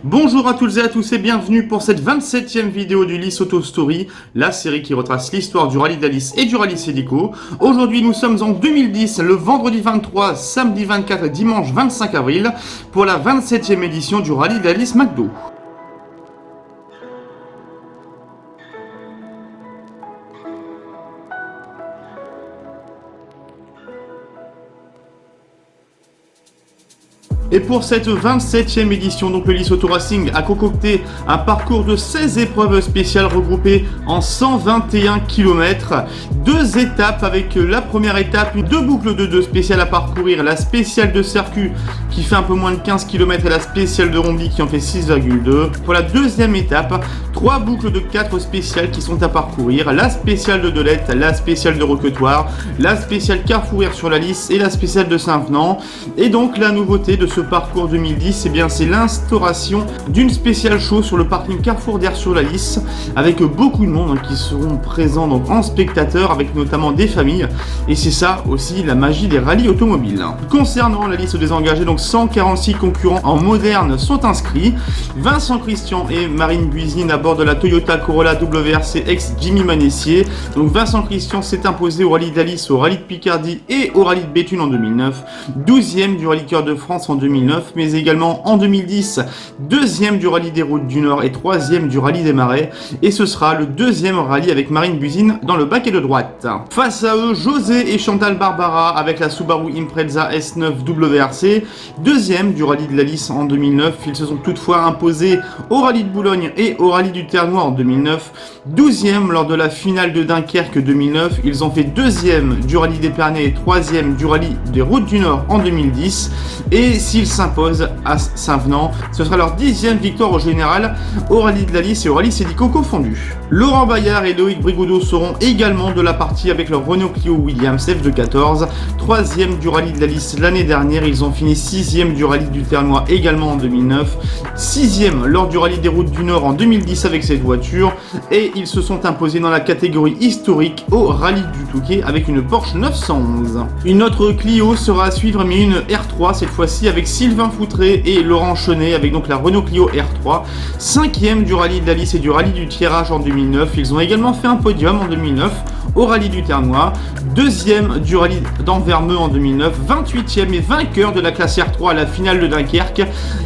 Bonjour à toutes et à tous et bienvenue pour cette 27e vidéo du Lys Auto Story, la série qui retrace l'histoire du rallye de la Lys et du rallye Celico. Aujourd'hui nous sommes en 2010, le vendredi 23, samedi 24 et dimanche 25 avril pour la 27e édition du rallye de la Lys McDo. Et pour cette 27e édition, donc le Lys Auto Racing a concocté un parcours de 16 épreuves spéciales regroupées en 121 km. Deux étapes avec la première étape, deux boucles de 2 spéciales à parcourir, la spéciale de Sercu qui fait un peu moins de 15 km et la spéciale de Rombly qui en fait 6,2. Pour la deuxième étape, 3 boucles de 4 spéciales qui sont à parcourir, la spéciale de Delette, la spéciale de Roquetoire, la spéciale Carrefour sur la Lys et la spéciale de Saint-Venant. Et donc la nouveauté de ce parcours 2010, c'est l'instauration d'une spéciale show sur le parking Carrefour d'Air sur la Lys avec beaucoup de monde qui seront présents donc en spectateurs avec notamment des familles, et c'est ça aussi la magie des rallyes automobiles. Concernant la liste des engagés, donc 146 concurrents en moderne sont inscrits. Vincent Christian et Marine Buisine à bord de la Toyota Corolla WRC ex Jimmy Manessier. Donc Vincent Christian s'est imposé au rallye de la Lys, au rallye de Picardie et au rallye de Béthune en 2009, 12e du rallye Cœur de France en 2009, mais également en 2010, 2e du rallye des routes du Nord et 3e du rallye des Marais, et ce sera le 2e rallye avec Marine Buisine dans le baquet de droite. Face à eux, José et Chantal Barbara avec la Subaru Impreza S9 WRC, 2e du rallye de la Lys en 2009, ils se sont toutefois imposés au rallye de Boulogne et au rallye du Ternois en 2009, 12e lors de la finale de Dunkerque 2009, ils ont fait 2e du rallye d'Épernay et 3e du rallye des routes du Nord en 2010, et s'ils s'imposent à Saint-Venant, ce sera leur 10e victoire au général au rallye de la Lys et au rallye Celico confondus. Laurent Bayard et Loïc Brigodeau seront également de la partie avec leur Renault Clio Williams F214, 3e du rallye de la Lys l'année dernière, ils ont fini 6e du rallye du Ternois également en 2009, 6e lors du rallye des routes du Nord en 2010 avec cette voiture, et ils se sont imposés dans la catégorie historique au rallye du Touquet avec une Porsche 911. Une autre Clio sera à suivre, mais une R3 cette fois-ci avec Sylvain Foutré et Laurent Chenet avec donc la Renault Clio R3, 5e du rallye de la Lys et du rallye du Tirage en 2009, ils ont également fait un podium en 2009 au rallye du Ternois, 2e du rallye d'Anvermeux en 2009, 28e et vainqueur de la classe R3 à la finale de Dunkerque.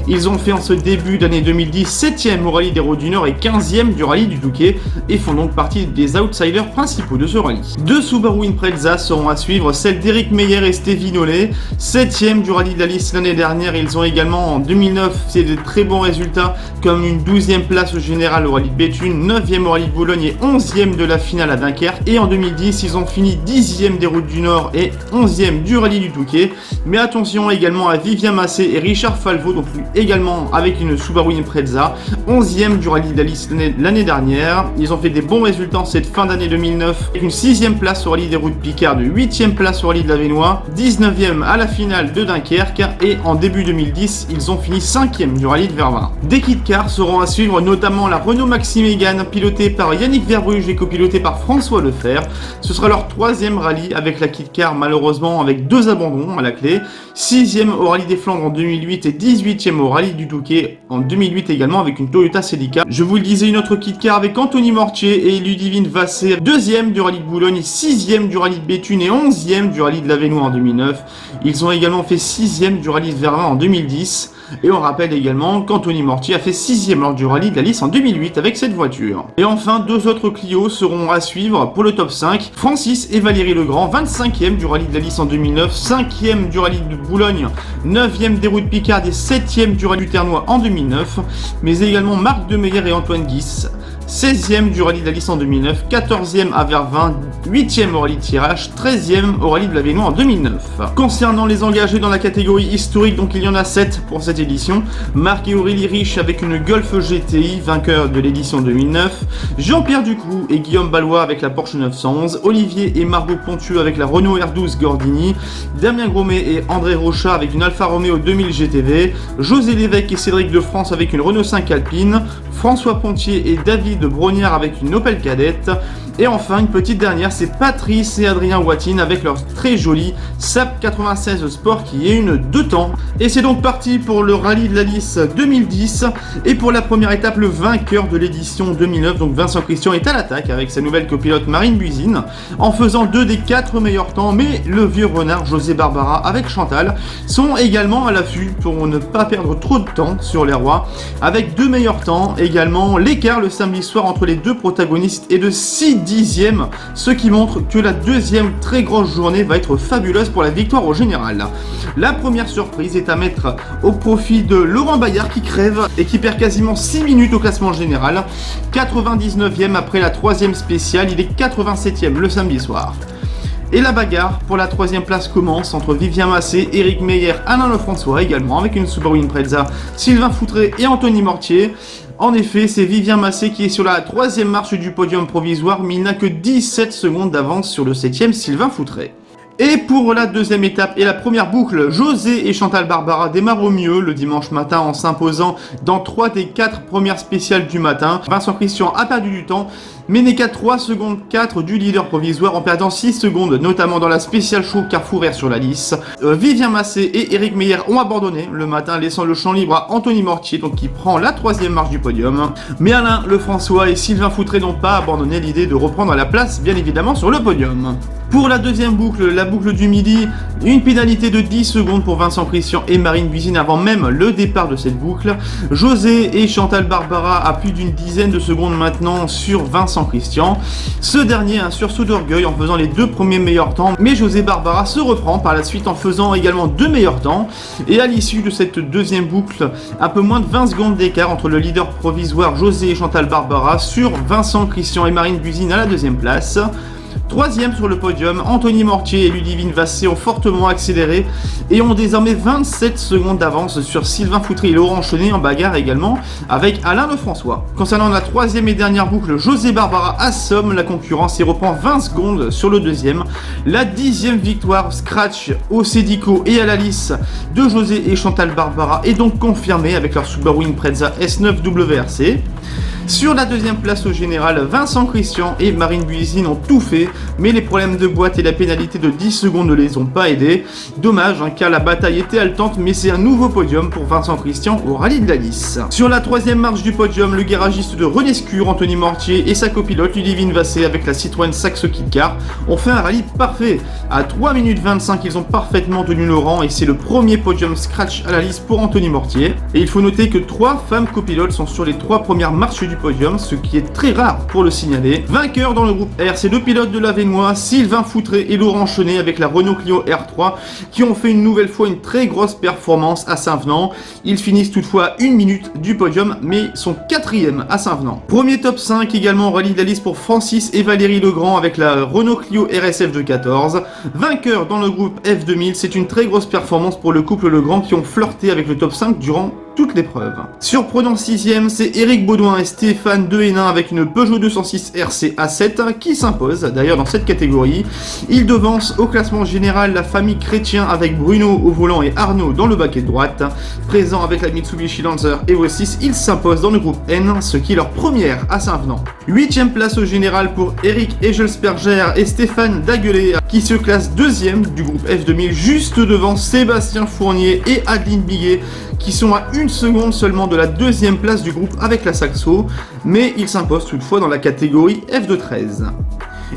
Ils ont fait en ce début d'année 2010 7e au rallye des routes du Nord et 15e du rallye du Touquet et font donc partie des outsiders principaux de ce rallye. Deux Subaru Impreza seront à suivre, celle d'Éric Meyer et Stéphie Nollet, 7e du rallye de la Lys l'année dernière, ils ont également en 2009 fait de très bons résultats comme une 12e place au général au rallye de Béthune, 9e au rallye de Boulogne et 11e de la finale à Dunkerque, et en 2010 ils ont fini 10e des routes du Nord et 11e du rallye du Touquet. Mais attention également à Vivien Massé et Richard Falvo, donc également avec une Subaru Impreza, 11e du rallye de la Lys l'année dernière, ils ont fait des bons résultats cette fin d'année 2009 avec une 6e place au rallye des routes Picarde, 8e place au rallye de l'Avesnois, 19e à la finale de Dunkerque, et en début 2010 ils ont fini 5e du rallye de Vervins. Des kit cars seront à suivre, notamment la Renault Maxi Mégane pilotée par Yannick Verbruge et copilotée par François Lefer. Ce sera leur 3e rallye avec la kit car, malheureusement avec 2 abandons à la clé, 6e au rallye des Flandres en 2008 et 18e au rallye du Touquet en 2008 également avec une Toyota Celica. Je vous le disais, une autre kit car avec Anthony Mortier et Ludivine Vassé, 2e du rallye de Boulogne, 6e du rallye de Béthune et 11e du rallye de l'Avesnois en 2009. Ils ont également fait 6e du rallye de Vervins en 2010. Et on rappelle également qu'Anthony Mortier a fait 6e lors du rallye de la Lys en 2008 avec cette voiture. Et enfin, 2 autres Clio seront à suivre pour le top 5. Francis et Valérie Legrand, 25e du rallye de la Lys en 2009, 5e du rallye de Boulogne, 9e des routes Picarde et 7e du rallye du Ternois en 2009. Mais également Marc Demeyer et Antoine Guis, 16e du rallye de la Lys en 2009, 14e à Vervins, 8e au rallye de Tirage, 13e au rallye de l'Avesnois en 2009. Concernant les engagés dans la catégorie historique, donc il y en a 7 pour cette édition. Marc et Aurélie Riche avec une Golf GTI, vainqueur de l'édition 2009. Jean-Pierre Ducroux et Guillaume Ballois avec la Porsche 911. Olivier et Margot Pontieux avec la Renault R12 Gordini. Damien Gromet et André Rochat avec une Alfa Romeo 2000 GTV. José Lévesque et Cédric de France avec une Renault 5 Alpine. François Pontier et David Brognard avec une Opel Kadett. Et enfin, une petite dernière, c'est Patrice et Adrien Watine avec leur très joli SAP 96 Sport qui est une 2 temps. Et c'est donc parti pour le rallye de la Lys 2010. Et pour la première étape, le vainqueur de l'édition 2009, donc Vincent Christian, est à l'attaque avec sa nouvelle copilote Marine Buisine, en faisant 2 des 4 meilleurs temps. Mais le vieux renard José Barbara avec Chantal sont également à l'affût pour ne pas perdre trop de temps sur les rois, avec 2 meilleurs temps. Également, l'écart le samedi soir entre les deux protagonistes est de 6 dixièmes, ce qui montre que la deuxième très grosse journée va être fabuleuse pour la victoire au général. La première surprise est à mettre au profit de Laurent Bayard qui crève et qui perd quasiment 6 minutes au classement général. 99e après la troisième spéciale, il est 87e le samedi soir. Et la bagarre pour la troisième place commence entre Vivien Massé, Éric Meyer, Alain Lefrançois également avec une Subaru Impreza, Sylvain Foutré et Anthony Mortier. En effet, c'est Vivien Massé qui est sur la troisième marche du podium provisoire, mais il n'a que 17 secondes d'avance sur le 7e Sylvain Foutré. Et pour la deuxième étape et la première boucle, José et Chantal Barbara démarrent au mieux le dimanche matin en s'imposant dans 3 des 4 premières spéciales du matin. Vincent Christian a perdu du temps, mais n'est qu'à 3 secondes 4 du leader provisoire en perdant 6 secondes, notamment dans la spéciale show Carrefour Air sur la Lys. Vivien Massé et Éric Meyer ont abandonné le matin, laissant le champ libre à Anthony Mortier, donc qui prend la troisième marche du podium. Mais Alain Lefrançois et Sylvain Foutré n'ont pas abandonné l'idée de reprendre la place, bien évidemment, sur le podium. Pour la deuxième boucle, la boucle du midi, une pénalité de 10 secondes pour Vincent Christian et Marine Buisine avant même le départ de cette boucle. José et Chantal Barbara à plus d'une dizaine de secondes maintenant sur Vincent Christian. Ce dernier a un sursaut d'orgueil en faisant les 2 premiers meilleurs temps, mais José Barbara se reprend par la suite en faisant également 2 meilleurs temps. Et à l'issue de cette deuxième boucle, un peu moins de 20 secondes d'écart entre le leader provisoire José et Chantal Barbara sur Vincent Christian et Marine Buisine à la deuxième place. Troisième sur le podium, Anthony Mortier et Ludivine Vassé ont fortement accéléré et ont désormais 27 secondes d'avance sur Sylvain Foutré et Laurent Chenet en bagarre également avec Alain Lefrançois. Concernant la troisième et dernière boucle, José Barbara assomme la concurrence et reprend 20 secondes sur le deuxième. La 10e victoire scratch au Cedico et à la Lys de José et Chantal Barbara est donc confirmée avec leur Subaru Impreza S9 WRC. Sur la deuxième place au général, Vincent Christian et Marine Buisine ont tout fait, mais les problèmes de boîte et la pénalité de 10 secondes ne les ont pas aidés. Dommage, car la bataille était haletante, mais c'est un nouveau podium pour Vincent Christian au rallye de la Lys. Sur la troisième marche du podium, le garagiste de Relescure, Anthony Mortier, et sa copilote Ludivine Vassé avec la Citroën Saxo Kit Car ont fait un rallye parfait. À 3 minutes 25, ils ont parfaitement tenu le rang et c'est le premier podium scratch à la Lys pour Anthony Mortier. Et il faut noter que 3 femmes copilotes sont sur les 3 premières marches du podium, ce qui est très rare pour le signaler. Vainqueur dans le groupe R, c'est 2 pilotes de l'Avesnois, Sylvain Foutré et Laurent Chenet avec la Renault Clio R3 qui ont fait une nouvelle fois une très grosse performance à Saint-Venant. Ils finissent toutefois à 1 minute du podium mais sont 4e à Saint-Venant. Premier top 5 également au rallye de la Lys pour Francis et Valérie Legrand avec la Renault Clio RSF de 14. Vainqueur dans le groupe F2000, c'est une très grosse performance pour le couple Legrand qui ont flirté avec le top 5 durant toute l'épreuve. Surprenant 6e, c'est Éric Baudouin et Stéphane Dehénin avec une Peugeot 206 RC A7 qui s'impose d'ailleurs dans cette catégorie. Ils devancent au classement général la famille Chrétien avec Bruno au volant et Arnaud dans le baquet de droite. Présent avec la Mitsubishi Lancer Evo 6, ils s'imposent dans le groupe N, ce qui est leur première à Saint-Venant. 8e place au général pour Eric Egelsperger et Stéphane Daguelet qui se classent 2e du groupe F2000 juste devant Sébastien Fournier et Adeline Biguet qui sont à 1 seconde seulement de la 2e place du groupe avec la Saxo, mais ils s'imposent toutefois dans la catégorie F de 13.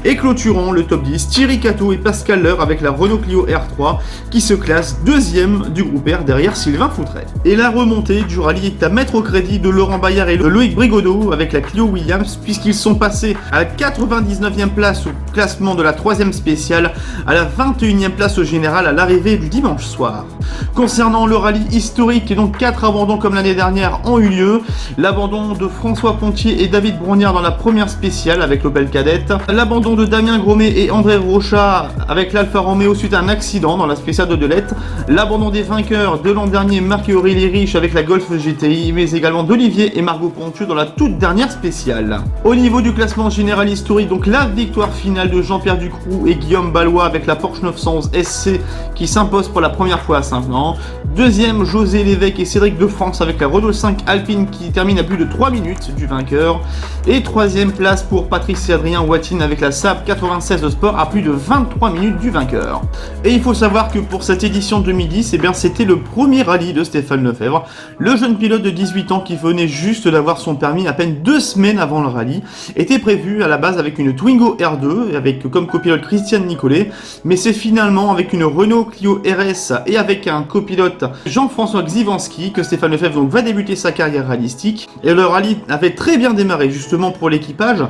Et clôturons le top 10, Thierry Cateau et Pascal Leur avec la Renault Clio R3 qui se classe 2e du groupe R derrière Sylvain Foutré. Et la remontée du rallye est à mettre au crédit de Laurent Bayard et Loïc Brigodeau avec la Clio Williams puisqu'ils sont passés à la 99e place au classement de la 3e spéciale, à la 21e place au général à l'arrivée du dimanche soir. Concernant le rallye historique, donc 4 abandons comme l'année dernière ont eu lieu. L'abandon de François Pontier et David Brognard dans la première spéciale avec l'Opel Kadett, l'abandon l'abandon de Damien Grosmet et André Rocha avec l'Alfa Romeo suite à un accident dans la spéciale de Delette, l'abandon des vainqueurs de l'an dernier Marc et Aurélie Riche avec la Golf GTI, mais également d'Olivier et Margot Pontieux dans la toute dernière spéciale. Au niveau du classement général historique, donc la victoire finale de Jean-Pierre Ducroux et Guillaume Ballois avec la Porsche 911 SC qui s'impose pour la première fois à 5 ans. Deuxième, José Lévesque et Cédric de France avec la Renault 5 Alpine qui termine à plus de 3 minutes du vainqueur. Et troisième place pour Patrice et Adrien Watine avec la Saab 96 Sport à plus de 23 minutes du vainqueur. Et il faut savoir que pour cette édition 2010, c'était le premier rallye de Stéphane Lefebvre, le jeune pilote de 18 ans qui venait juste d'avoir son permis à peine 2 semaines avant le rallye, était prévu à la base avec une Twingo R2 avec comme copilote Christiane Nicolet, mais c'est finalement avec une Renault Clio RS et avec un copilote Jean-François Xivanski que Stéphane Lefebvre donc va débuter sa carrière rallyistique. Et le rallye avait très bien démarré justement pour l'équipage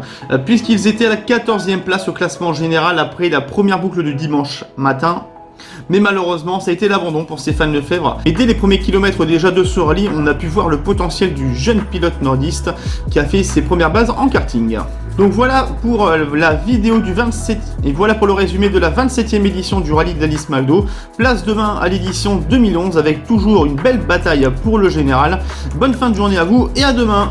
puisqu'ils étaient à la 14e place au classement général après la première boucle du dimanche matin. Mais malheureusement, ça a été l'abandon pour Stéphane Lefebvre. Et dès les premiers kilomètres déjà de ce rallye, on a pu voir le potentiel du jeune pilote nordiste qui a fait ses premières bases en karting. Donc voilà pour la vidéo du 27 et voilà pour le résumé de la 27e édition du rallye d'Alice Maldo. Place demain à l'édition 2011 avec toujours une belle bataille pour le général. Bonne fin de journée à vous et à demain.